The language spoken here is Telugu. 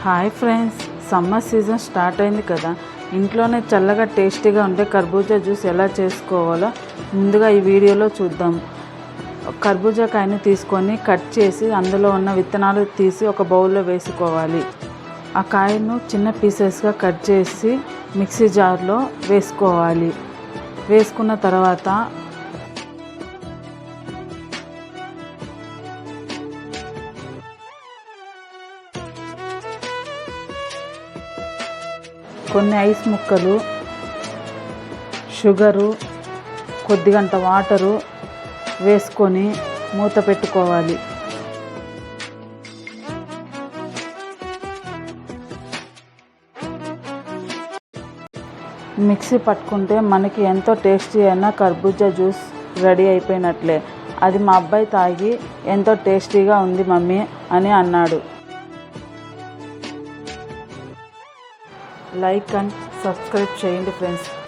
Hi friends, summer season start అయింది కదా. ఇంట్లోనే చల్లగా టేస్టీగా ఉండే కర్బూజా జ్యూస్ ఎలా చేసుకోవాలో ముందుగా ఈ వీడియోలో చూద్దాం. కర్బూజా కాయని తీసుకొని కట్ చేసి అందులో ఉన్న విత్తనాలు తీసి ఒక బౌల్లో వేసుకోవాలి. ఆ కాయను చిన్న పీసెస్గా కట్ చేసి మిక్సీ జార్లో వేసుకోవాలి. వేసుకున్న తర్వాత కొన్ని ఐస్ ముక్కలు, షుగరు, కొద్దిగంట వాటరు వేసుకొని మూత పెట్టుకోవాలి. మిక్సీ పట్టుకుంటే మనకి ఎంతో టేస్టీ అయిన కర్బూజా జ్యూస్ రెడీ అయిపోయినట్లే. అది మా అబ్బాయి తాగి ఎంతో టేస్టీగా ఉంది మమ్మీ అని అన్నాడు. లైక్ అండ్ సబ్స్క్రైబ్ చేయండి ఫ్రెండ్స్.